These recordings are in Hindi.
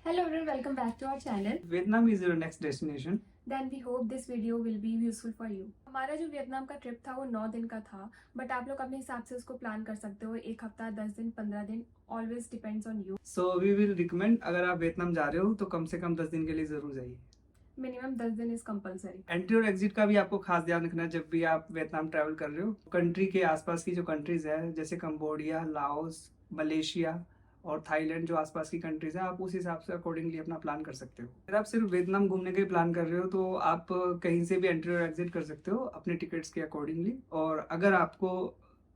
Hello everyone, welcome back to our channel. Vietnam is your next destination. Then we hope this video will be useful for you. हमारा जो वियतनाम का ट्रिप था वो 9 दिन का था, बट आप लोग अपने हिसाब से उसको प्लान कर सकते हो। 1 हफ्ता, 10 दिन, 15 दिन, always depends on you. So we will recommend अगर आप वियतनाम जा रहे हो तो कम से कम 10 दिन के लिए जरूर जाइए। मिनिमम 10 दिन इज कंपलसरी। एंट्री और एग्जिट का भी आपको खास ध्यान रखना है जब भी आप वियतनाम ट्रैवल कर रहे हो। कंट्री के आसपास की जो कंट्रीज है जैसे कंबोडिया, लाओस, मलेशिया और थाईलैंड, जो आसपास की कंट्रीज है, आप उस हिसाब से अकॉर्डिंगली अपना प्लान कर सकते हो। अगर आप सिर्फ वियतनाम घूमने के प्लान कर रहे हो तो आप कहीं से भी एंट्री और एग्जिट कर सकते हो अपने टिकट्स के अकॉर्डिंगली। और अगर आपको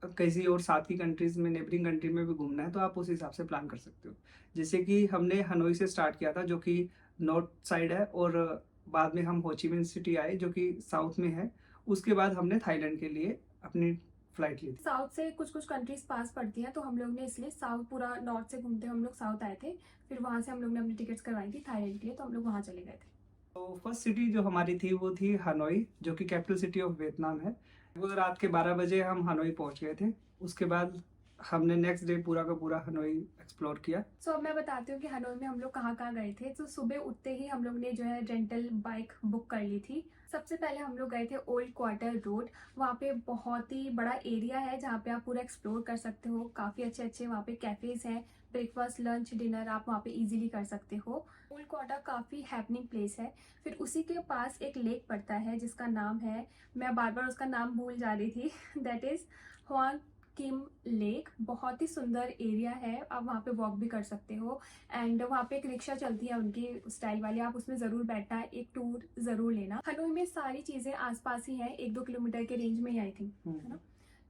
किसी और साथ की कंट्रीज में, नेबरिंग कंट्री में भी घूमना है तो आप उस हिसाब से प्लान कर सकते हो। जैसे कि हमने हनोई से स्टार्ट किया था जो कि नॉर्थ साइड है, और बाद में हम होचिमिन सिटी आए जो कि साउथ में है। उसके बाद हमने थाईलैंड के लिए अपनी फ्लाइट ली थी। साउथ से कुछ कुछ कंट्रीज पास पड़ती हैं, तो हम लोग ने इसलिए साउथ, पूरा नॉर्थ से घूमते हम लोग साउथ आए थे। फिर वहां से हम लोग ने अपनी टिकट्स करवाई थी थाईलैंड के लिए, तो हम लोग वहां चले गए थे। तो फर्स्ट सिटी जो हमारी थी वो थी हनोई, जो कि कैपिटल सिटी ऑफ वियतनाम है। वो रात के 12 बजे हम हनोई पहुंच गए थे। उसके बाद हमने नेक्स्ट डे पूरा का पूरा हनोई एक्सप्लोर किया। सो अब मैं बताती हूँ कि हनोई में हम लोग कहाँ कहाँ गए थे। तो सुबह उठते ही हम लोग ने जो है रेंटल बाइक बुक कर ली थी। सबसे पहले हम लोग गए थे ओल्ड क्वार्टर रोड। वहाँ पे बहुत ही बड़ा एरिया है जहाँ पे आप पूरा एक्सप्लोर कर सकते हो। काफ़ी अच्छे अच्छे वहाँ पे कैफेज हैं। ब्रेकफास्ट, लंच, डिनर आप वहाँ पे इजीली कर सकते हो। ओल्ड क्वार्टर काफ़ी हैपनिंग प्लेस है। फिर उसी के पास एक लेक पड़ता है जिसका नाम है, मैं बार बार उसका नाम भूल जा रही थी, that is Huang Kim lake. बहुत ही सुंदर एरिया है, आप वहाँ पे वॉक भी कर सकते हो। एंड वहाँ पे एक रिक्शा चलती है उनकी स्टाइल वाली, आप उसमें ज़रूर बैठना है, एक टूर ज़रूर लेना। हनोई में सारी चीज़ें आसपास ही हैं, 1-2 किलोमीटर के रेंज में ही आई थी, है ना।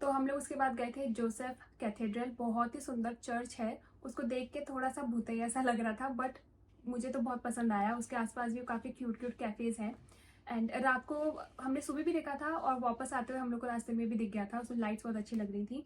तो हम लोग उसके बाद गए थे जोसेफ कैथेड्रल। बहुत ही सुंदर चर्च है, उसको देख के थोड़ा सा भूतिया सा लग रहा था, बट मुझे तो बहुत पसंद आया। उसके आसपास भी काफ़ी क्यूट क्यूट कैफ़ेज हैं। एंड रात को हमने सुबह भी देखा था और वापस आते हुए हम लोग को रास्ते में भी दिख गया था, उसमें लाइट्स बहुत अच्छी लग रही थी।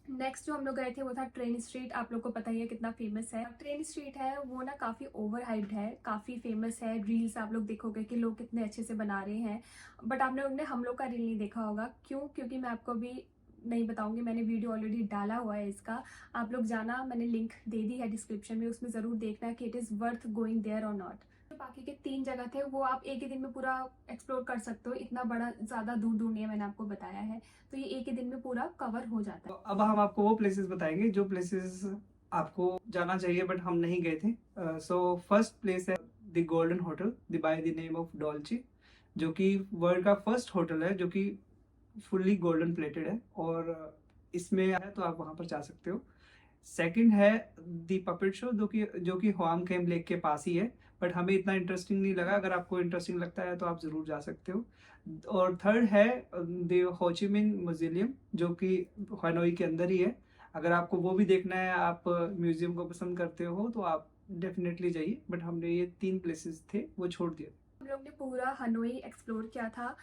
नेक्स्ट जो हम लोग गए थे वो था ट्रेन स्ट्रीट। आप लोग को पता ही है कितना फेमस है ट्रेन स्ट्रीट है वो ना, काफ़ी ओवर हाइप्ड है, काफ़ी फेमस है। रील्स आप लोग देखोगे कि लोग कितने अच्छे से बना रहे हैं, बट आप लोग ने हम लोग का रील नहीं देखा होगा। क्यों? क्योंकि मैं आपको भी नहीं बताऊंगी, मैंने वीडियो ऑलरेडी डाला हुआ है इसका। आप लोग जाना, मैंने लिंक दे दी है डिस्क्रिप्शन में, उसमें ज़रूर देखना कि it is worth going there और नॉट। जो बाकी के 3 जगह थे वो आप एक ही दिन में पूरा एक्सप्लोर कर सकते हो। इतना बड़ा ज़्यादा दूर दूर नहीं है, मैंने आपको बताया है, तो ये एक ही दिन में पूरा कवर हो जाता तो है। अब हम आपको वो प्लेसेस बताएंगे जो प्लेसेस आपको जाना चाहिए बट हम नहीं गए थे। सो फर्स्ट प्लेस है the golden hotel, the by the name of Dolce, जो कि वर्ल्ड का फर्स्ट होटल है जो कि फुल्ली गोल्डन प्लेटेड है, और इसमें है तो आप वहां पर जा सकते हो। सेकंड है दी पपेट शो, जो कि हुआम केम लेक के पास ही है, बट हमें इतना इंटरेस्टिंग नहीं लगा। अगर आपको इंटरेस्टिंग लगता है तो आप जरूर जा सकते हो। और थर्ड है द होचिमिन म्यूजियम, जो कि हनोई के अंदर ही है। अगर आपको वो भी देखना है, आप म्यूजियम को पसंद करते हो, तो आप डेफिनेटली जाइए, बट हमने ये 3 प्लेसेस थे वो छोड़ दिए। हम लोग ने पूरा हनोई एक्सप्लोर किया था।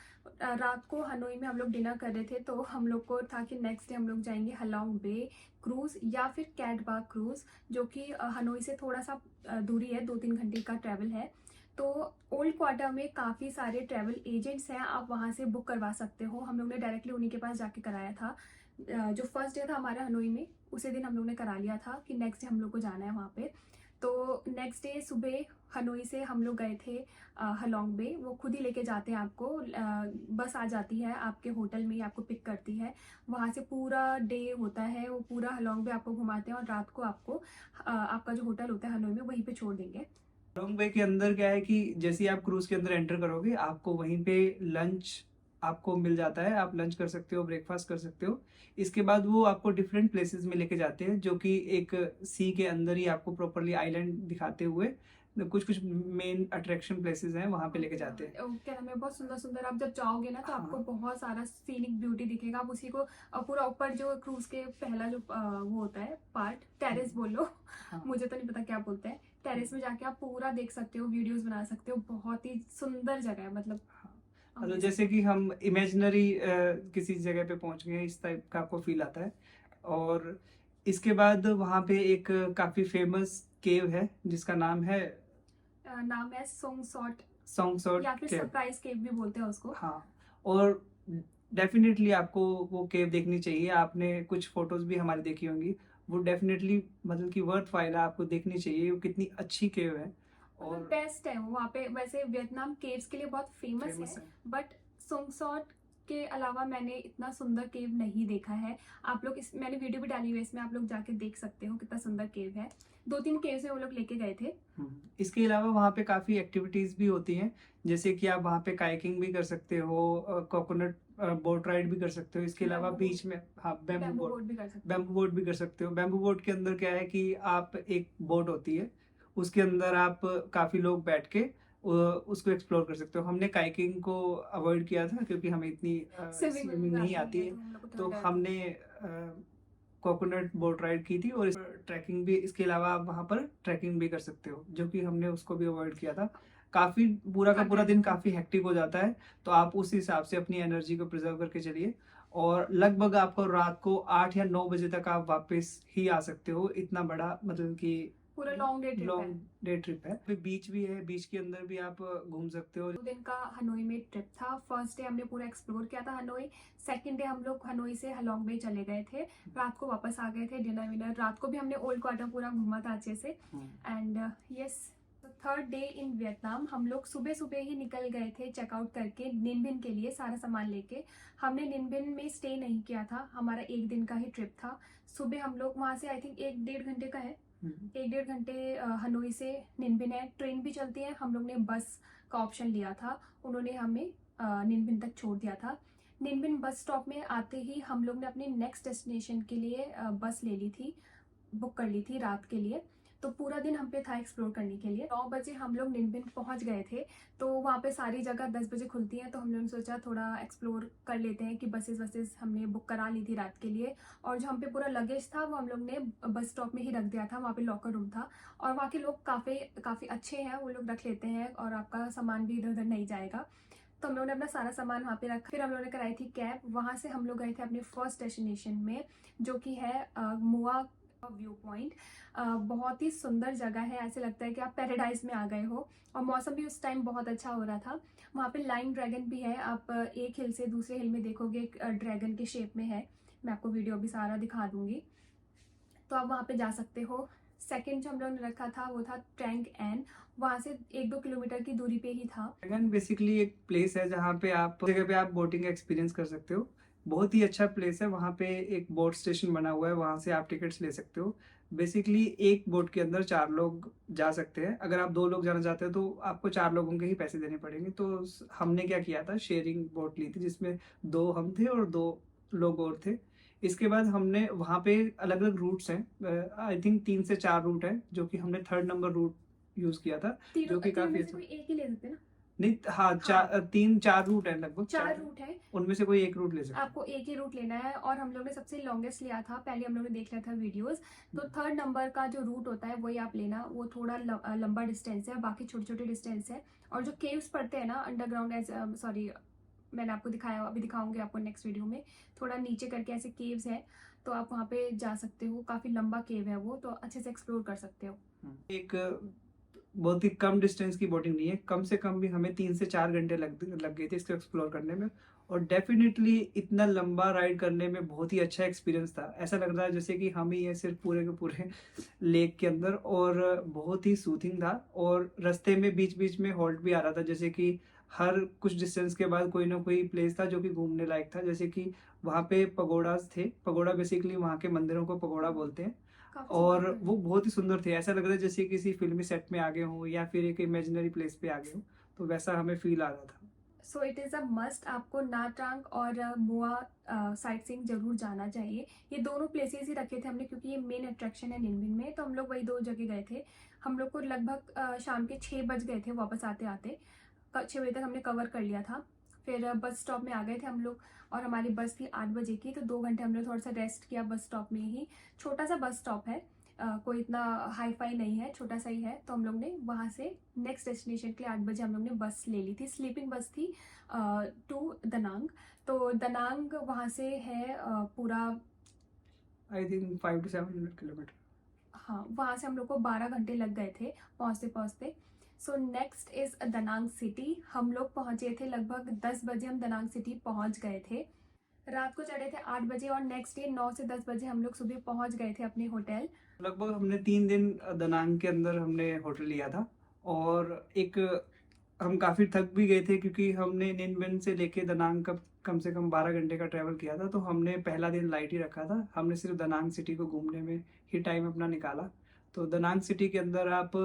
रात को हनोई में हम लोग डिनर कर रहे थे, तो हम लोग को था कि नेक्स्ट डे हम लोग जाएंगे हलॉन्ग बे क्रूज़ या फिर कैटबा क्रूज़, जो कि हनोई से थोड़ा सा दूरी है, 2-3 घंटे का ट्रैवल है। तो ओल्ड क्वार्टर में काफ़ी सारे ट्रैवल एजेंट्स हैं, आप वहाँ से बुक करवा सकते हो। हम लोग ने डायरेक्टली उन्हीं के पास जाके कराया था। जो फर्स्ट डे था हमारा हनोई में, उसी दिन हम लोग ने करा लिया था कि नेक्स्ट डे हम लोग को जाना है वहाँ पे। तो नेक्स्ट डे सुबह हनोई से हम लोग गए थे हलॉन्ग बे। वो खुद ही लेके जाते हैं आपको, बस आ जाती है आपके होटल में ही, आपको पिक करती है। वहाँ से पूरा डे होता है, वो पूरा हलॉन्ग बे आपको घुमाते हैं और रात को आपको आपका जो होटल होता है हनोई में वहीं पे छोड़ देंगे। लॉन्ग वे के अंदर क्या है कि जैसे ही आप क्रूज के अंदर एंटर करोगे, आपको वहीं पे लंच आपको मिल जाता है। आप लंच कर सकते हो, ब्रेकफास्ट कर सकते हो। इसके बाद वो आपको डिफरेंट प्लेसेस में लेके जाते हैं, जो कि एक सी के अंदर ही आपको प्रॉपरली आइलैंड दिखाते हुए कुछ कुछ मेन अट्रैक्शन प्लेसेस हैं वहां पे लेके जाते हैं। क्या नाम है, बहुत सुंदर सुंदर। आप जब जाओगे ना तो आपको हाँ, बहुत सारा सीनिक ब्यूटी दिखेगा। आप उसी को पूरा ऊपर जो क्रूज के पहला जो वो होता है पार्ट, टेरेस बोलो, हाँ, मुझे तो नहीं पता क्या बोलते हैं। टेरेस में जाके आप पूरा देख सकते हो, वीडियोस बना सकते हो। बहुत ही सुंदर जगह है, मतलब मतलब amazing। जैसे कि हम इमेजिनरी किसी जगह पे पहुंच गए हैं, इस टाइप का आपको फील आता है। और इसके बाद वहाँ पे एक काफी फेमस केव है जिसका नाम है नाम है सोंग सॉट, सॉन्गसॉट या फिर केव। सरप्राइज केव भी बोलते हैं उसको। हाँ, और डेफिनेटली आपको वो केव देखनी चाहिए। आपने कुछ फोटोज भी हमारी देखी होंगी, वो डेफिनेटली मतलब कि वर्थ फाइल है, आपको देखनी चाहिए वो कितनी अच्छी केव है मतलब और बेस्ट है वो वहाँ पे। वैसे वियतनाम केव्स के लिए बहुत फेमस फेमस है, है। बट सुंगसॉट के अलावा मैंने इतना सुंदर केव नहीं देखा है। आप लोग इस मैंने वीडियो भी डाली हुई है, इसमें आप लोग जाके देख सकते हो कितना सुंदर केव है। 2-3 केव्स में वो लोग लेके गए थे। इसके अलावा वहाँ पे काफ़ी एक्टिविटीज़ भी होती हैं, जैसे कि आप वहाँ पे काइकिंग भी कर सकते हो, कोकोनट बोट राइड भी कर सकते हो। इसके अलावा बैम्बू बीच में हाँ बैम्बू बोट भी कर सकते हो। बैम्बू बोट भी कर सकते हो। बैम्बू बोट के अंदर क्या है कि आप एक बोट होती है, उसके अंदर आप काफ़ी लोग बैठ के उसको एक्सप्लोर कर सकते हो। हमने काइकिंग को अवॉइड किया था क्योंकि हमें इतनी स्विमिंग स्विमिंग नहीं आती नहीं आती है है, तो हम लोग को थोड़ा तो डर था। हमने कोकोनट बोट राइड की थी और ट्रैकिंग भी। इसके अलावा आप वहाँ पर ट्रैकिंग भी कर सकते हो, जो कि हमने उसको भी अवॉइड किया था। काफ़ी पूरा का थक पूरा गए थे दिन हम। काफ़ी हेक्टिक हो जाता है, तो आप उस हिसाब से अपनी एनर्जी को प्रिजर्व करके चलिए। और लगभग आपको रात को 8 या 9 बजे तक आप वापस ही आ सकते हो। इतना बड़ा मतलब कि पूरा लॉन्ग डे ट्रिप है। लॉन्ग डे ट्रिप है। फिर बीच भी है, बीच के अंदर भी आप घूम सकते हो। 2 दिन का हनोई में ट्रिप था। फर्स्ट डे हमने पूरा एक्सप्लोर किया था हनोई। सेकंड डे हम लोग हनोई से हलोंग बे चले गए थे। रात को वापस आ गए थे, डिनर विनर। रात को भी हमने ओल्ड क्वार्टर पूरा घूमा था अच्छे से। And yes, third day in Vietnam हम लोग सुबह सुबह ही निकल गए थे चेकआउट करके निनबिन के लिए सारा सामान लेके। हमने निनबिन में स्टे नहीं किया था, हमारा 1 दिन का ही ट्रिप था। सुबह हम लोग वहाँ से आई थिंक 1-1.5 घंटे का है, 1-1.5 घंटे हनोई से निनबिन है। ट्रेन भी चलती है, हम लोग ने बस का ऑप्शन लिया था। उन्होंने हमें निनबिन तक छोड़ दिया था। निनबिन बस स्टॉप में आते ही हम लोग ने अपने नेक्स्ट डेस्टिनेशन के लिए बस ले ली थी, बुक कर ली थी रात के लिए। तो पूरा दिन हम पे था एक्सप्लोर करने के लिए। 9 बजे हम लोग निनबिन पहुंच गए थे। तो वहाँ पे सारी जगह 10 बजे खुलती हैं, तो हम लोगों ने सोचा थोड़ा एक्सप्लोर कर लेते हैं कि बसेस वसेस हमने बुक करा ली थी रात के लिए। और जो हम पे पूरा लगेज था वो हम लोग ने बस स्टॉप में ही रख दिया था, वहाँ पे लॉकर रूम था। और वहाँ के लोग काफ़ी अच्छे हैं, वो लोग रख लेते हैं और आपका सामान भी इधर उधर नहीं जाएगा। तो हम लोगों ने अपना सारा सामान वहाँ पे रखा। फिर हम लोगों ने कराई थी कैब। वहाँ से हम लोग गए थे अपने फर्स्ट डेस्टिनेशन में, जो कि है मुआ व्यू पॉइंट। बहुत ही सुंदर जगह है, ऐसे लगता है कि आप पैराडाइज में आ गए हो। और मौसम भी उस टाइम बहुत अच्छा हो रहा था। वहाँ पे लाइन ड्रैगन भी है, आप एक हिल से दूसरे हिल में देखोगे एक ड्रैगन के शेप में है। मैं आपको वीडियो भी सारा दिखा दूंगी, तो आप वहाँ पे जा सकते हो। सेकंड जो हम लोगों ने रखा था वो था ट्रैंग एन। वहाँ से 1-2 किलोमीटर की दूरी पे ही था। ड्रैगन बेसिकली एक प्लेस है जहाँ पे आप जगह पे आप बोटिंग एक्सपीरियंस कर सकते हो। बहुत ही अच्छा प्लेस है। वहाँ पे एक बोट स्टेशन बना हुआ है, वहाँ से आप टिकट्स ले सकते हो। बेसिकली एक बोट के अंदर 4 लोग जा सकते हैं। अगर आप 2 लोग जाना चाहते हो तो आपको 4 लोगों के ही पैसे देने पड़ेंगे। तो हमने क्या किया था, शेयरिंग बोट ली थी जिसमें 2 हम थे और 2 लोग और थे। इसके बाद हमने वहाँ पे अलग अलग रूट्स हैं, आई थिंक 3 से 4 रूट है, जो कि हमने 3rd नंबर रूट यूज किया था, तीनों जो कि तीनों काफी में से अच्छा। कोई एक ही ले सकते हैं ना? नहीं हाँ, हाँ, 3-4 रूट है, लगभग 4 रूट है। उनमें से कोई एक रूट ले सकते आपको एक ही रूट लेना है। और हम लोग ने सबसे लॉन्गेस्ट लिया था, पहले हम लोग ने देख लिया था वीडियोस। तो 3rd नंबर का जो रूट होता है वही आप लेना, वो थोड़ा लंबा डिस्टेंस है, बाकी छोटे छोटे डिस्टेंस है। और जो केव्स पड़ते हैं ना अंडरग्राउंड, एज सॉरी मैंने आपको दिखाया, अभी दिखाऊंगी आपको नेक्स्ट वीडियो में। थोड़ा नीचे करके ऐसे केव्स है, तो आप वहाँ पे जा सकते हो। काफ़ी लंबा केव है वो, तो अच्छे से एक्सप्लोर कर सकते हो। एक बहुत ही कम डिस्टेंस की बोटिंग नहीं है, कम से कम भी हमें 3 से 4 घंटे लग गए थे इसको एक्सप्लोर करने में। और डेफिनेटली इतना लंबा राइड करने में बहुत ही अच्छा एक्सपीरियंस था। ऐसा लग रहा है जैसे कि हम ही हैं सिर्फ पूरे के पूरे लेक के अंदर। और बहुत ही सूथिंग था। और रास्ते में बीच बीच में हॉल्ट भी आ रहा था, जैसे कि हर कुछ डिस्टेंस के बाद कोई ना कोई प्लेस था जो कि घूमने लायक था। जैसे कि वहाँ पे पगोडाज थे। पगोडा बेसिकली वहाँ के मंदिरों को पगोडा बोलते हैं। काफ़ी सुंदर और था। वो बहुत ही सुंदर थे, ऐसा लग रहा है जैसे किसी फिल्मी सेट में आ गए हों या फिर एक इमेजिनरी प्लेस पे आ गए हों, तो वैसा हमें फील आ रहा था। So it is a must, आपको नाट्रांग और मुआ साइट सीइंग जरूर जाना चाहिए। ये दोनों प्लेसेस ही रखे थे हमने, क्योंकि ये मेन अट्रैक्शन है निनबिन में, तो हम लोग वही 2 जगह गए थे। हम लोग को लगभग शाम के 6 बज गए थे वापस आते आते। 6 बजे तक हमने कवर कर लिया था। फिर बस स्टॉप में आ गए थे हम लोग, और हमारी बस थी 8 बजे की। तो 2 घंटे हमने थोड़ा सा रेस्ट किया बस स्टॉप में ही। छोटा सा बस स्टॉप है, कोई इतना हाई फाई नहीं है, छोटा सा ही है। तो हम लोग ने वहाँ से नेक्स्ट डेस्टिनेशन के लिए 8 बजे हम लोग ने बस ले ली थी। स्लीपिंग बस थी टू दनांग। तो दनांग वहाँ से है पूरा, आई थिंक 5 to 7 किलोमीटर। हाँ वहाँ से हम लोग को 12 घंटे लग गए थे पहुँचते पहुँचते। So next is Da Nang city. हम लोग पहुँचे थे लगभग 10 बजे, हम दनांग सिटी पहुँच गए थे। रात को चढ़े थे 8 बजे और नेक्स्ट डे 9 से 10 बजे हम लोग सुबह पहुंच गए थे अपने होटल। लगभग हमने 3 दिन दनांग के अंदर हमने होटल लिया था। और एक हम काफ़ी थक भी गए थे क्योंकि हमने निनवेन से लेके दनांग का कम से कम 12 घंटे का ट्रैवल किया था। तो हमने पहला दिन लाइट ही रखा था, हमने सिर्फ दनांग सिटी को घूमने में ही टाइम अपना निकाला। तो दनांग सिटी के अंदर आप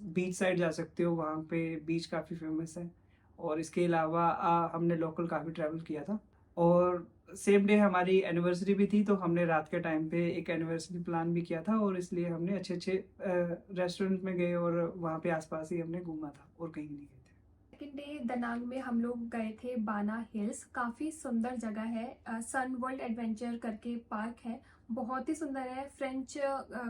बीच साइड जा सकते हो, वहाँ पे बीच काफ़ी फेमस है। और इसके अलावा हमने लोकल काफ़ी ट्रैवल किया था। और सेम डे हमारी एनिवर्सरी भी थी, तो हमने रात के टाइम पे एक एनिवर्सरी प्लान भी किया था और इसलिए हमने अच्छे अच्छे रेस्टोरेंट में गए और वहाँ पे आसपास ही हमने घूमा था और कहीं नहीं गए थे। सेकेंड डे दनांग में हम लोग गए थे बाना हिल्स। काफ़ी सुंदर जगह है, सन वर्ल्ड एडवेंचर करके पार्क है, बहुत ही सुंदर है। फ्रेंच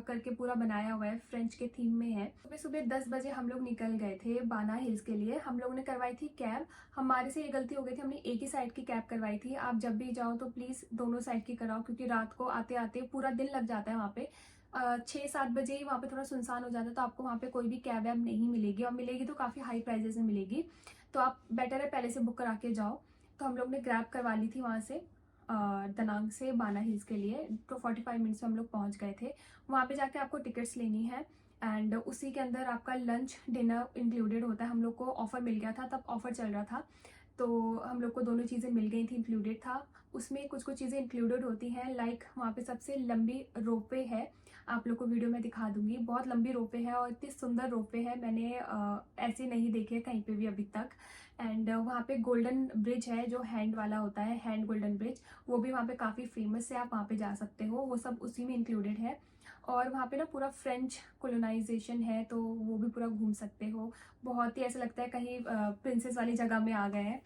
करके पूरा बनाया हुआ है, फ्रेंच के थीम में है। सुबह सुबह 10 बजे हम लोग निकल गए थे बाना हिल्स के लिए। हम लोगों ने करवाई थी कैब। हमारे से ये गलती हो गई थी, हमने एक ही साइड की कैब करवाई थी। आप जब भी जाओ तो प्लीज़ दोनों साइड की कराओ, क्योंकि रात को आते आते पूरा दिन लग जाता है वहाँ पे। 6-7 बजे ही वहाँ पे थोड़ा सुनसान हो जाता है, तो आपको वहाँ पे कोई भी कैब वैब नहीं मिलेगी, और मिलेगी तो काफ़ी हाई प्राइजेस में मिलेगी। तो आप बेटर है पहले से बुक करा के जाओ। तो हम लोग ने ग्रैब करवा ली थी वहाँ से दनांग से बाना हिल्स के लिए। तो 45 मिनट्स में हम लोग पहुँच गए थे। वहाँ पे जाके आपको टिकट्स लेनी है एंड उसी के अंदर आपका लंच डिनर इंक्लूडेड होता है। हम लोग को ऑफ़र मिल गया था, तब ऑफ़र चल रहा था, तो हम लोग को दोनों चीज़ें मिल गई थी, इंक्लूडेड था। उसमें कुछ कुछ चीज़ें इंक्लूडेड होती हैं, लाइक वहाँ पे सबसे लंबी रोपवे है। आप लोग को वीडियो में दिखा दूंगी, बहुत लंबी रोपवे है और इतनी सुंदर रोपवे है, मैंने ऐसे नहीं देखे कहीं पे भी अभी तक। एंड वहाँ पे गोल्डन ब्रिज है जो हैंड वाला होता है, हैंड गोल्डन ब्रिज, वो भी वहाँ पे काफ़ी फेमस है, आप वहाँ पे जा सकते हो, वो सब उसी में इंक्लूडेड है। और वहाँ पे ना पूरा फ्रेंच कोलोनाइजेशन है, तो वो भी पूरा घूम सकते हो। बहुत ही ऐसा लगता है कहीं प्रिंसेस वाली जगह में आ गए हैं।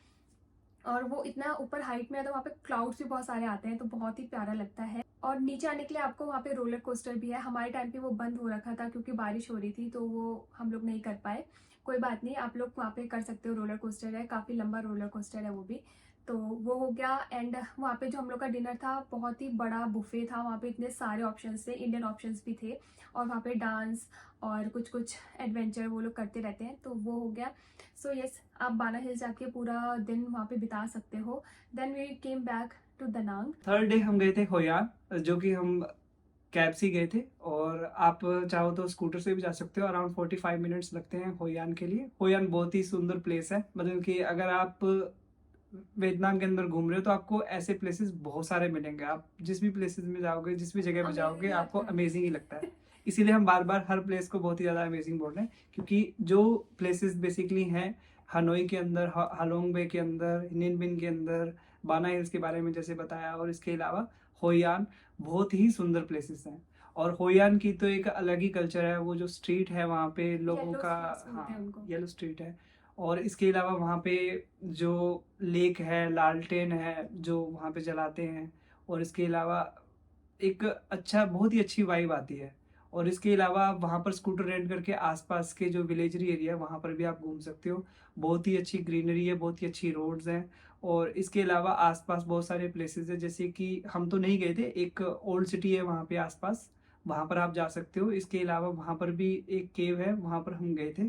और वो इतना ऊपर हाइट में है, तो वहाँ पे क्लाउड्स भी बहुत सारे आते हैं, तो बहुत ही प्यारा लगता है। और नीचे आने के लिए आपको वहाँ पे रोलर कोस्टर भी है। हमारे टाइम पे वो बंद हो रखा था क्योंकि बारिश हो रही थी, तो वो हम लोग नहीं कर पाए। कोई बात नहीं, आप लोग वहाँ पे कर सकते हो, रोलर कोस्टर है, काफ़ी लंबा रोलर कोस्टर है वो भी। तो वो हो गया। एंड वहाँ पे जो हम लोग का डिनर था, बहुत ही बड़ा बुफे था, वहाँ पे इतने सारे ऑप्शंस थे, इंडियन ऑप्शंस भी थे, और वहाँ पे डांस और कुछ कुछ एडवेंचर वो लोग करते रहते हैं, तो वो हो गया। सो यस, आप बाना हिल्स जाके पूरा दिन वहाँ पे बिता सकते हो। Then we came back to Da Nang. Third day हम गए थे होयान, जो कि हम कैब से ही गए थे। और आप चाहो तो स्कूटर से भी जा सकते हो, अराउंड 45 मिनट्स लगते हैं होयान के लिए। होयान बहुत ही सुंदर प्लेस है, मतलब कि अगर आप वियतनाम के अंदर घूम रहे हो तो आपको ऐसे प्लेसेस बहुत सारे मिलेंगे। आप जिस भी प्लेसेस में जाओगे, जिस भी जगह में जाओगे, Amazing आपको लगता है। अमेजिंग ही लगता है। इसीलिए हम बार बार हर प्लेस को बहुत ही ज़्यादा अमेजिंग बोल रहे हैं, क्योंकि जो प्लेसेस बेसिकली हैं हनोई के अंदर, हालोंग बे के अंदर, निनबिन के अंदर, बाना हिल्स के बारे में जैसे बताया, और इसके अलावा होयान, बहुत ही सुंदर प्लेसेस हैं। और होयान की तो एक अलग ही कल्चर है, वो जो स्ट्रीट है वहाँ पे लोगों येलो का, स्ट्रीट्स बोलते हैं हाँ उनको। येलो स्ट्रीट है। और इसके अलावा वहाँ पे जो लेक है, लालटेन है जो वहाँ पे जलाते हैं। और इसके अलावा एक अच्छा, बहुत ही अच्छी वाइब आती है। और इसके अलावा आप वहाँ पर स्कूटर रेंट करके आसपास के जो विलेजरी एरिया है वहाँ पर भी आप घूम सकते हो। बहुत ही अच्छी ग्रीनरी है, बहुत ही अच्छी रोड्स हैं। और इसके अलावा आसपास बहुत सारे प्लेसेस है, जैसे कि हम तो नहीं गए थे, एक ओल्ड सिटी है वहाँ पे आसपास, वहाँ पर आप जा सकते हो। इसके अलावा वहाँ पर भी एक केव है, वहाँ पर हम गए थे।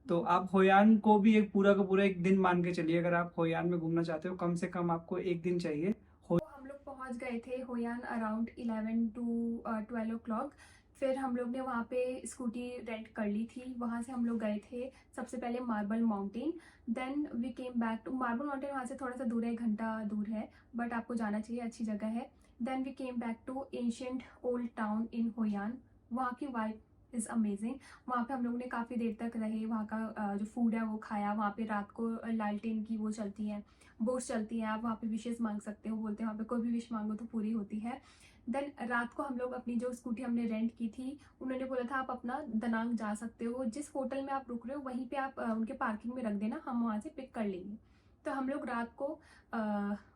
तो आप होयान को भी एक पूरा का पूरा एक दिन मान के चलिए, अगर आप होयान में घूमना चाहते हो कम से कम आपको एक दिन चाहिए। तो हम लोग पहुंच गए थे Hoi An around 11 to 12 o'clock. फिर हम लोग ने वहाँ पे स्कूटी रेंट कर ली थी। वहाँ से हम लोग गए थे सबसे पहले Marble Mountain. Then we came back to Marble Mountain, वहाँ से थोड़ा सा दूर है, 1 घंटा दूर है, बट आपको जाना चाहिए, अच्छी जगह है। Then we came back to ancient old town in Hoi An. वहाँ की वाइब इज़ अमेजिंग। वहाँ पे हम लोग ने काफ़ी देर तक रहे, वहाँ का जो फूड है वो खाया। वहाँ पे रात को लालटेन की वो चलती हैं, बोट्स चलती हैं, आप वहाँ पे विशेष मांग सकते हो, बोलते हैं वहाँ पे कोई भी विश मांगो तो पूरी होती है। देन रात को हम लोग अपनी जो स्कूटी हमने रेंट की थी, उन्होंने बोला था आप अपना दनांग जा सकते हो, जिस होटल में आप रुक रहे हो वहीं पे आप उनके पार्किंग में रख देना, हम वहाँ से पिक कर लेंगे। तो हम लोग रात को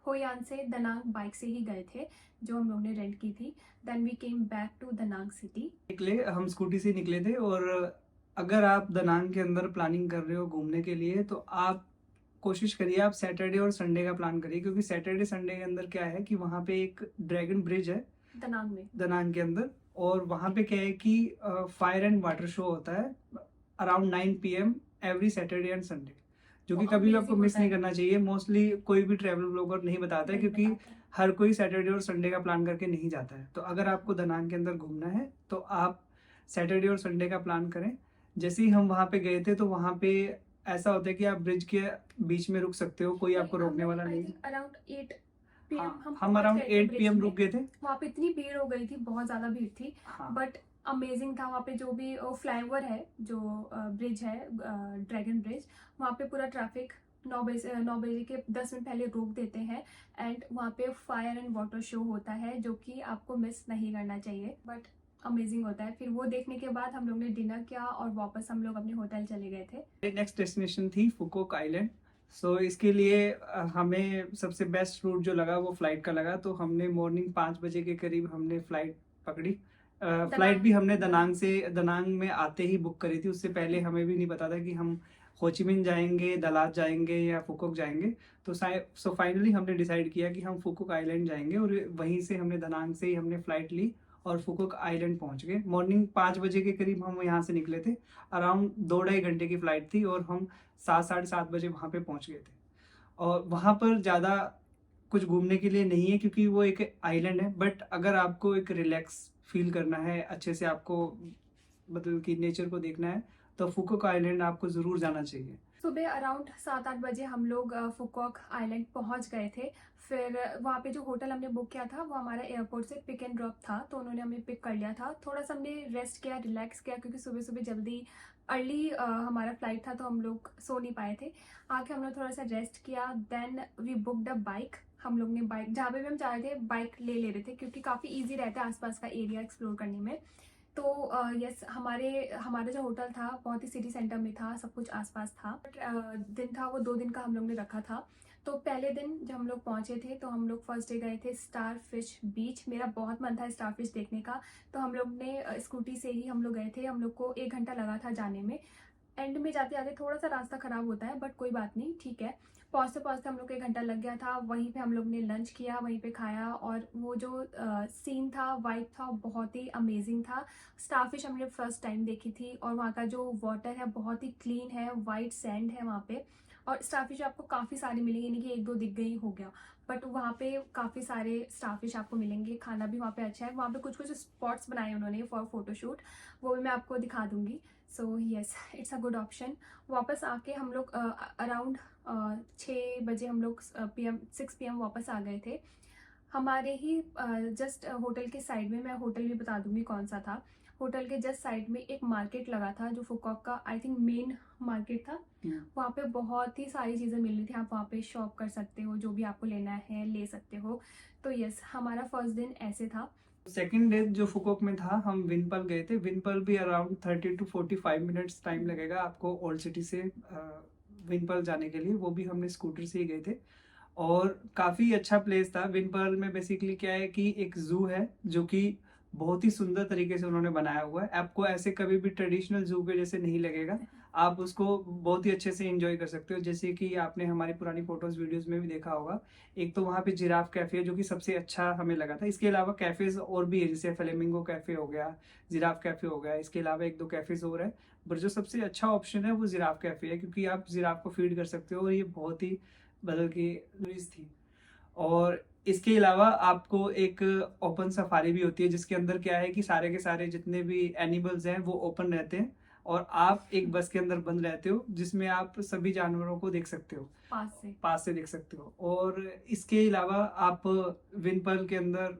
होयान से दनांग बाइक से ही गए थे, जो हम लोग ने रेंट की थी। Then we came back to Da Nang city. निकले, हम स्कूटी से निकले थे। और अगर आप दनांग के अंदर प्लानिंग कर रहे हो घूमने के लिए, तो आप कोशिश करिए आप सैटरडे और संडे का प्लान करिए, क्योंकि सैटरडे संडे के अंदर क्या है कि वहाँ पे एक ड्रैगन ब्रिज है दनांग में। दनांग के अंदर। और वहाँ पे क्या है कि फायर एंड वाटर शो होता है around 9 PM every Saturday and Sunday, जो कि वो कभी भी आपको amazing मिस होता नहीं है। करना चाहिए। मोस्टली कोई भी ट्रैवल ब्लॉगर नहीं बताता है, नहीं क्योंकि बताता है। हर कोई सैटरडे और संडे का प्लान करके नहीं जाता है। तो अगर आपको दनांग के अंदर घूमना है तो आप सैटरडे और संडे का प्लान करें। जैसे ही हम वहाँ पे गए थे तो वहाँ पे ऐसा होता है कि आप ब्रिज के बीच में रुक सकते हो, कोई नहीं, आपको हम रोकने लोग वाला आई नहीं है। थिंक अराउंड 8 हाँ, पीएम हम हम पहुंच अराउंड गए थे 8 ब्रिज PM रुक में। गए थे। वहाँ पे इतनी भीड़ हो गई थी, बहुत ज़्यादा भीड़ थी। हाँ, बट अमेजिंग था वहाँ पे, जो भी फ्लाईओवर है, जो ब्रिज है, ड्रैगन ब्रिज, वहाँ पे पूरा ट्रैफिक 9 बजे के 10 मिनट पहले रोक देते हैं। एंड वहाँ पे फायर एंड वाटर शो होता है, जो कि आपको मिस नहीं करना चाहिए, बट अमेजिंग होता है। फिर वो देखने के बाद हम लोग ने डिनर किया और वापस हम लोग अपने होटल चले गए थे। नेक्स्ट डेस्टिनेशन थी फुकोक आइलैंड। सो इसके लिए हमें सबसे बेस्ट रूट जो लगा वो फ्लाइट का लगा। तो हमने मॉर्निंग 5 बजे के करीब हमने फ्लाइट पकड़ी। फ्लाइट भी हमने दनांग में आते ही बुक करी थी। उससे पहले हमें भी नहीं पता था कि हम होचिमिन जाएंगे, दलात जाएंगे या फुकोक जाएंगे। तो सो फाइनली हमने डिसाइड किया कि हम फुकोक आइलैंड जाएंगे, और वहीं से हमने दनांग से ही हमने फ्लाइट ली और फुकोक आइलैंड पहुंच गए। मॉर्निंग 5 बजे के करीब हम यहाँ से निकले थे। अराउंड 2-2.5 घंटे की फ्लाइट थी और हम 7-7:30 बजे वहाँ पे पहुँच गए थे। और वहाँ पर ज़्यादा कुछ घूमने के लिए नहीं है, क्योंकि वो एक आइलैंड है। बट अगर आपको एक रिलैक्स फील करना है, अच्छे से आपको मतलब कि नेचर को देखना है, तो फुकोक आइलैंड आपको ज़रूर जाना चाहिए। सुबह अराउंड 7-8 बजे हम लोग फुकॉक आइलैंड पहुंच गए थे। फिर वहाँ पे जो होटल हमने बुक किया था वो हमारा एयरपोर्ट से पिक एंड ड्रॉप था, तो उन्होंने हमें पिक कर लिया था। थोड़ा सा हमने रेस्ट किया, रिलैक्स किया, क्योंकि सुबह सुबह जल्दी अर्ली हमारा फ्लाइट था, तो हम लोग सो नहीं पाए थे। आके हम लोग थोड़ा सा रेस्ट किया। Then we booked a bike. हम लोग ने बाइक, जहाँ पे भी हम जा रहे थे बाइक ले रहे थे, क्योंकि काफ़ी ईजी रहता है आसपास का एरिया एक्सप्लोर करने में। तो यस, हमारा जो होटल था बहुत ही सिटी सेंटर में था, सब कुछ आसपास था। दिन था वो 2 दिन का हम लोग ने रखा था। तो पहले दिन जब हम लोग पहुंचे थे तो हम लोग फर्स्ट डे गए थे स्टार फिश बीच। मेरा बहुत मन था स्टार फिश देखने का, तो हम लोग ने स्कूटी से ही हम लोग गए थे। हम लोग को 1 घंटा लगा था जाने में। एंड में जाते जाते थोड़ा सा रास्ता खराब होता है, बट कोई बात नहीं, ठीक है। पहुँचते पहुँचते हम लोग को 1 घंटा लग गया था। वहीं पे हम लोग ने लंच किया, वहीं पे खाया, और वो जो सीन था, वाइब था, बहुत ही अमेजिंग था। स्टारफिश हमने फर्स्ट टाइम देखी थी, और वहाँ का जो वाटर है बहुत ही क्लीन है, वाइट सैंड है वहाँ पे। और स्टारफिश आपको काफ़ी सारे मिलेंगे, नहीं कि 1-2 दिख गई हो गया, बट वहाँ पे काफ़ी सारे स्टारफिश आपको मिलेंगे। खाना भी वहाँ पे अच्छा है। वहाँ पे कुछ कुछ स्पॉट्स बनाए उन्होंने फॉर फोटोशूट, वो भी मैं आपको दिखा दूँगी। So yes, it's a good option. वापस आके हम लोग अराउंड 6 बजे हम लोग PM 6 PM वापस आ गए थे। हमारे ही जस्ट होटल के साइड में, मैं होटल भी बता दूंगी कौन सा था। होटल के जस्ट साइड में एक मार्केट लगा था, जो फुकॉक का आई थिंक मेन मार्केट था। वहाँ पे बहुत ही सारी चीज़ें मिल रही थी, आप वहाँ पे शॉप कर सकते हो, जो भी आपको लेना है ले सकते हो। तो यस, हमारा फर्स्ट दिन ऐसे था। सेकेंड डे जो फुकोक में था, हम विनपल गए थे। विनपल भी अराउंड 30 to 45 मिनट्स टाइम लगेगा आपको ओल्ड सिटी से विनपल जाने के लिए। वो भी हमने स्कूटर से ही गए थे, और काफ़ी अच्छा प्लेस था। विनपर्ल में बेसिकली क्या है कि एक जू है जो कि बहुत ही सुंदर तरीके से उन्होंने बनाया हुआ है। आपको ऐसे कभी भी ट्रेडिशनल जू के जैसे नहीं लगेगा। आप उसको बहुत ही अच्छे से एंजॉय कर सकते हो, जैसे कि आपने हमारी पुरानी फोटोज वीडियोस में भी देखा होगा। एक तो वहाँ पे जिराफ कैफे है, जो कि सबसे अच्छा हमें लगा था। इसके अलावा कैफेज और भी है, जैसे फ्लेमिंगो कैफे हो गया, जिराफ कैफे हो गया। इसके अलावा 1-2 कैफेज और है, पर जो सबसे अच्छा ऑप्शन है वो जिराफ कैफे है, क्योंकि आप जिराफ को फीड कर सकते हो, और ये बहुत ही बदल की लुइस थी। और इसके अलावा आपको एक ओपन सफारी भी होती है, जिसके अंदर क्या है कि सारे के सारे जितने भी एनिमल्स हैं वो ओपन रहते हैं, और आप एक बस के अंदर बंद रहते हो, जिसमें आप सभी जानवरों को देख सकते हो, पास से देख सकते हो। और इसके अलावा आप विनपर्ल के अंदर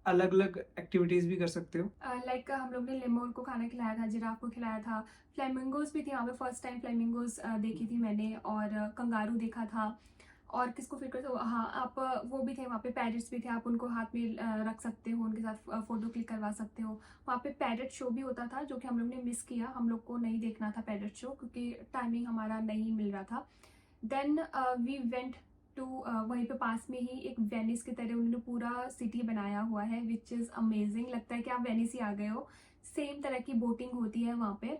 अलग अलग एक्टिविटीज भी कर सकते हो। लाइक हम लोग ने लेमोर को खाना खिलाया था, जिराफ को खिलाया था, फ्लेमिंगोज भी थे वहाँ पे। फर्स्ट टाइम फ्लेमिंगोज देखी थी मैंने, और कंगारू देखा था। और किसको फिर कर, हाँ, आप वो भी थे वहाँ पे, पैरट्स भी थे, आप उनको हाथ में रख सकते हो, उनके साथ फ़ोटो क्लिक करवा सकते हो। वहाँ पे पैरट शो भी होता था, जो कि हम लोग ने मिस किया। हम लोग को नहीं देखना था पैरट शो, क्योंकि टाइमिंग हमारा नहीं मिल रहा था। देन वी वेंट टू, वहीं पे पास में ही एक वेनिस की तरह उन्होंने पूरा सिटी बनाया हुआ है, विच इज़ अमेजिंग। लगता है कि आप वेनिस ही आ गए हो। सेम तरह की बोटिंग होती है वहाँ पे।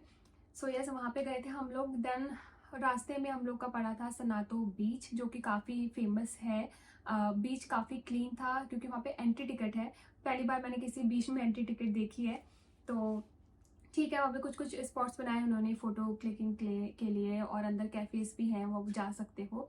सो यस, वहाँ पे गए थे हम लोग। देन रास्ते में हम लोग का पड़ा था सनातो बीच, जो कि काफ़ी फेमस है। बीच काफ़ी क्लीन था, क्योंकि वहाँ पे एंट्री टिकट है। पहली बार मैंने किसी बीच में एंट्री टिकट देखी है। तो ठीक है, वहाँ पे कुछ कुछ स्पॉट्स बनाए उन्होंने फ़ोटो क्लिकिंग के लिए, और अंदर कैफ़ेज़ भी हैं, वो जा सकते हो।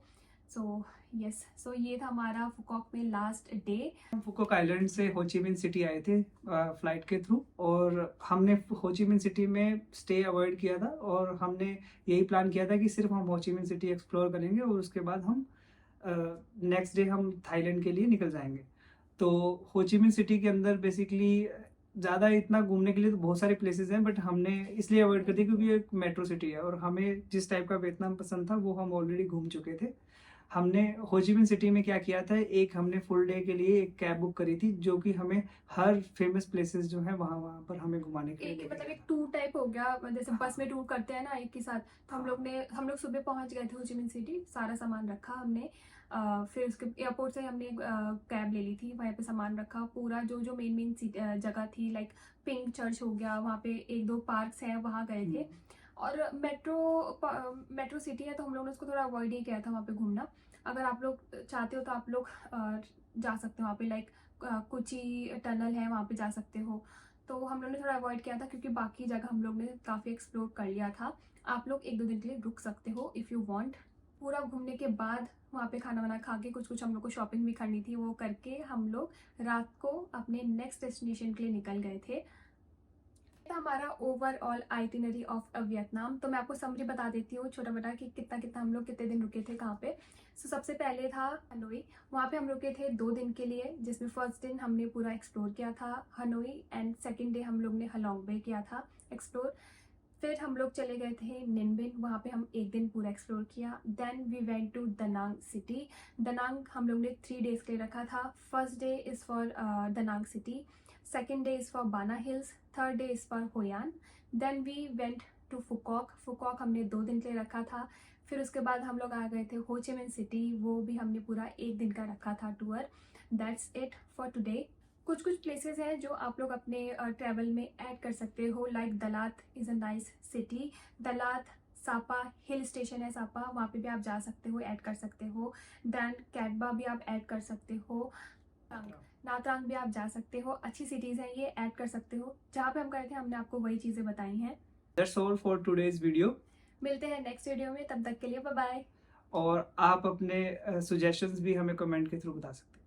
सो यस, सो ये था हमारा फुकॉक में लास्ट डे। हम फुकोक आइलैंड से हो ची मिन सिटी आए थे फ्लाइट के थ्रू, और हमने हो ची मिन सिटी में स्टे अवॉइड किया था, और हमने यही प्लान किया था कि सिर्फ हम हो ची मिन सिटी एक्सप्लोर करेंगे और उसके बाद हम नेक्स्ट डे हम थाईलैंड के लिए निकल जाएंगे। तो हो ची मिन सिटी के अंदर बेसिकली ज़्यादा इतना घूमने के लिए तो बहुत सारे प्लेसेस हैं, बट हमने इसलिए अवॉइड कर दी क्योंकि ये एक मेट्रो सिटी है, और हमें जिस टाइप का वियतनाम पसंद था वो हम ऑलरेडी घूम चुके थे। हमने हो ची मिन सिटी में क्या किया था, एक हमने फुल डे के लिए एक कैब बुक करी थी जो कि हमें हर फेमस प्लेसेस जो है वहाँ वहाँ पर हमें घुमाने के लिए एक लेके मतलब गया एक था। टूर टाइप हो गया, जैसे बस में टूर करते हैं ना एक के साथ। तो हम लोग सुबह पहुंच गए थे हो ची मिन सिटी, सारा सामान रखा हमने। फिर उसके एयरपोर्ट से हमने कैब ले ली थी, वहाँ पे सामान रखा पूरा, जो जो मेन मेन जगह थी, लाइक पिंक चर्च हो गया, वहाँ पे एक दो पार्क्स हैं, वहाँ गए थे। और मेट्रो सिटी है तो हम लोग ने उसको थोड़ा अवॉइड ही किया था वहाँ पे घूमना। अगर आप लोग चाहते हो तो आप लोग जा सकते हो वहाँ पे, लाइक कुची टनल है, वहाँ पे जा सकते हो। तो हम लोग ने थोड़ा अवॉइड किया था क्योंकि बाकी जगह हम लोग ने काफ़ी एक्सप्लोर कर लिया था। आप लोग एक दो दिन के लिए रुक सकते हो इफ़ यू वांट। पूरा घूमने के बाद वहाँ पे खाना वाना खा के कुछ कुछ हम लोग को शॉपिंग भी करनी थी, वो करके हम लोग रात को अपने नेक्स्ट डेस्टिनेशन के लिए निकल गए थे। था हमारा ओवरऑल आइटिनरी ऑफ वियतनाम। तो मैं आपको समरी बता देती हूँ छोटा मोटा कि कितना कितना हम लोग कितने दिन रुके थे कहाँ पे। सो सबसे पहले था हनोई। वहाँ पे हम रुके थे 2 दिन के लिए, जिसमें फर्स्ट दिन हमने पूरा एक्सप्लोर किया था हनोई, एंड सेकेंड डे हम लोग ने हलोंग बे किया था एक्सप्लोर। फिर हम लोग चले गए थे निनबिन, वहाँ पे हम एक दिन पूरा एक्सप्लोर किया। Then we went to Da Nang city. Da Nang हम लोग ने 3 डेज के लिए रखा था। First day is for Da Nang city, second day is for Bana Hills, third day is for Hoi An. Then we went to Phuoc. Phuoc हमने 2 दिन के लिए रखा था। फिर उसके बाद हम लोग आ गए थे हो ची मिन सिटी, वो भी हमने पूरा एक दिन का रखा था tour. That's it for today. कुछ कुछ प्लेसेस हैं जो आप लोग अपने ट्रैवल में ऐड कर सकते हो, लाइक दलात इज़ अ नाइस सिटी। दलात, सापा हिल स्टेशन है सापा, वहाँ पे भी आप जा सकते हो, ऐड कर सकते हो। दैन कैटबा भी आप ऐड कर सकते हो। नात्रांग भी आप जा सकते हो, अच्छी सिटीज़ हैं ये, ऐड कर सकते हो। जहाँ पे हम गए थे हमने आपको वही चीज़ें बताई हैं। That's all for today's video. मिलते हैं नेक्स्ट वीडियो में, तब तक के लिए बाय बाय। और आप अपने सजेशंस भी हमें कमेंट के थ्रू बता सकते हैं।